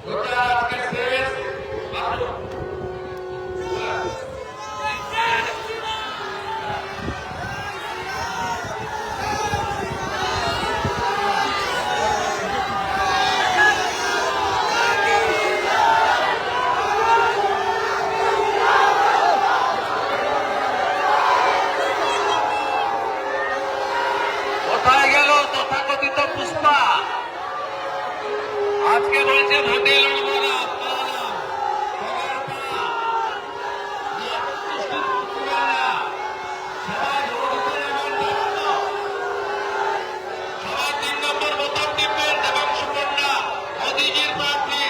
কোথায় গেল তথাকথিত পুষ্পা? আজকে বলছে ভোটে লড়বো না। সবাই 3 নম্বর বোতাম টিপবেন। দেবাংশু পণ্ডা মোদিজির প্রার্থী,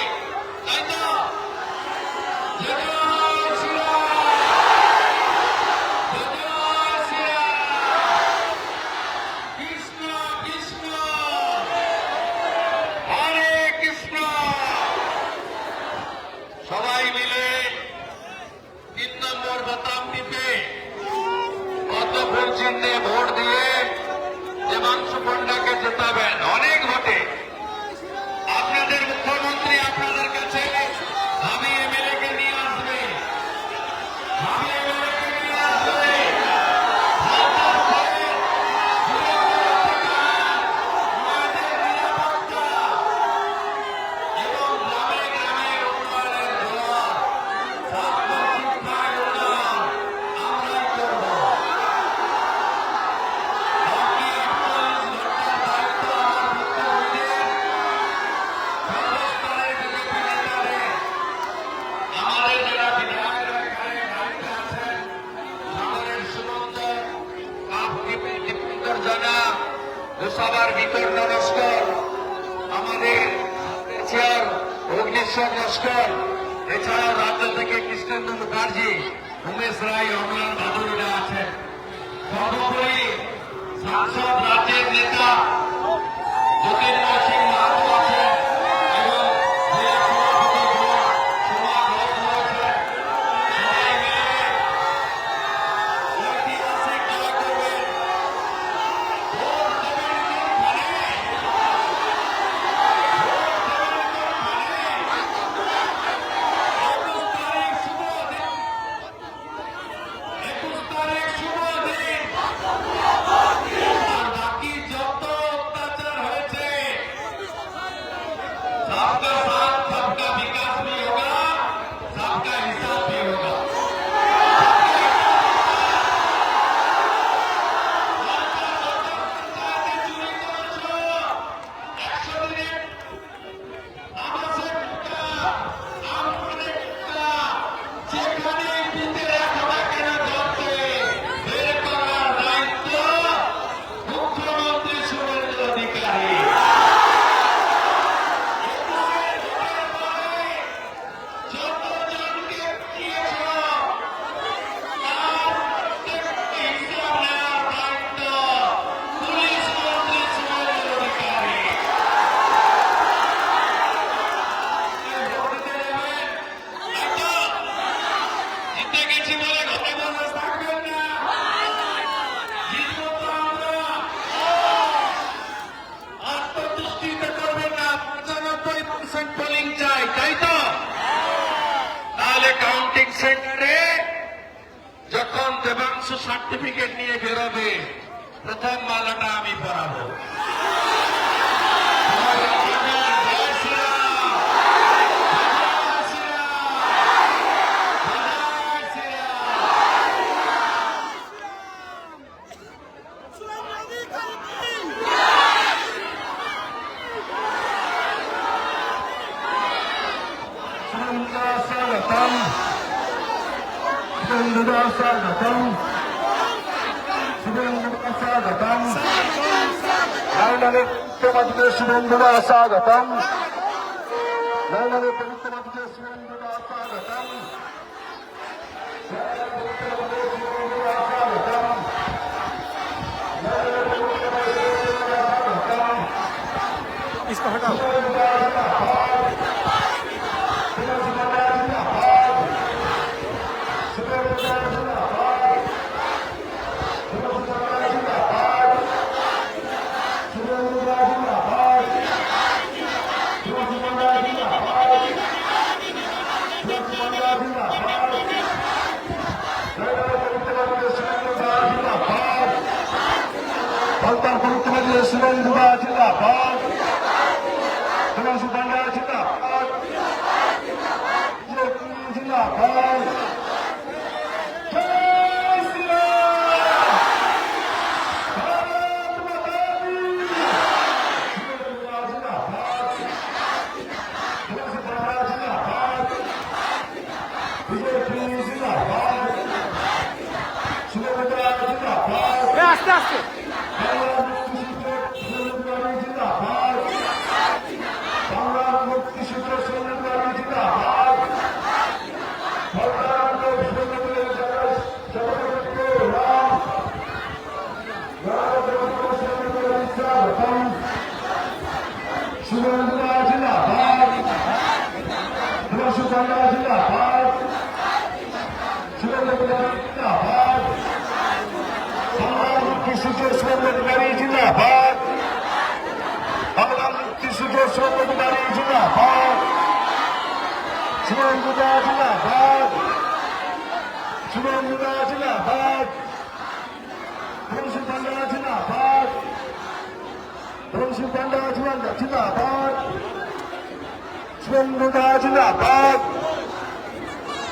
তাই তো? সবাই মিলে 3 নম্বর বোতাম টিপে পদ্মফুল চিহ্নে ভোট দিয়ে দেবাংশু পণ্ডাকে জেতাবেন অনেক ভোটে। আপনাদের মুখ্যমন্ত্রী আপনাদের কাছে আমি এমএলএ কে নিয়ে আসবে, আমি এমএলএ কে নিয়ে আসবে। এবং গ্রামে গ্রামে উন্নয়নের জোয়ার, স্বাস্থ্য শিক্ষায় উন্নয়ন আমরাই করব। বাকি 48 ঘন্টার দায়িত্ব আমার ভুক্তভোগীদের সর্বস্তরের বিজেপি নেতাদের। আমাদের যারা বিধায়করা এখানে দায়িত্বে আছেন, সাগরের সুমন্ত, দীপিন্দর জানা, গোসাবার বিতর্ণ নস্কর, আমাদের চেয়ার অগ্নিশ্বর নস্কর, এছাড়াও রাজ্য থেকে কৃষ্ণেন্দু মুখার্জি, উমেশ রায়, অমলান ভাদুরীরা আছেন। সর্বোপরি সাংসদ রাজ্যের নেতা জ্যোতির্ময় সিং মাহাতো আছেন এবং জেলা সভাপতি সোমা ঘোষ রয়েছেন। সবাই মিলে ঐতিহাসিক জয় করবেন। ভোট দেবেন কোনখানে? বাকি যত অত্যাচার হয়েছে, सबका साथ सबका विकास भी होगा, सबका हिसाब भी होगा। মুখ্যমন্ত্রী শুভেন্দু অধিকারী যতজনকে দিয়েছ তার প্রত্যেকটি হিসাব নেওয়ার দায়িত্ব পুলিশ মন্ত্রী শুভেন্দু অধিকারী। ভোট দিতে যাবেন, তাই তো? জিতে গেছি বলে ঘরে বসে থাকবেন না, জিতবো তো আমরা। আত্মতুষ্টিতে করবেন না, 95% পোলিং চাই, তাই তো? তাহলে কাউন্টিং সেন্টারে যখন দেবাংশু সার্টিফিকেট নিয়ে বেরোবে, প্রথম মালাটা আমি পরাবো। জয় শ্রীরাম, জয় শ্রীরাম, জয় শ্রীরাম। स्वागतम स्वागतम नवनित्य शुभेन्दुना स्वागतम नवनित्य शुभेन्दुना स्वागतम इसको हटाओ। Thank you. শুভেন্দুদা জিন্দাবাদ হিমাংশু পান্ডা জিন্দাবাদ বিজেপি জিন্দাবাদ জয় শ্রীরাম ভারত মাতা কি শুভেন্দুদা জিন্দাবাদ হিমাংশু পান্ডা জিন্দাবাদ বিজেপি জিন্দাবাদ শুভেন্দুদা জিন্দাবাদ আস্তে আস্তে जिंदाबाद बांग्ला मुक्ति सूचक सोमनाथी जिंदाबाद शुभेंदुदा जिंदाबाद शुभेंदुदा जिंदाबाद हिमांशु पांडा जिंदाबाद हिमांशु पांडा जिंदाबाद शुभेंदुदा जिंदाबाद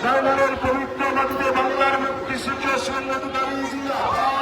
नारायणের পবিত্র মাটিতে বাংলার মুক্তি সূচক শুভেন্দুদারি জিন্দাবাদ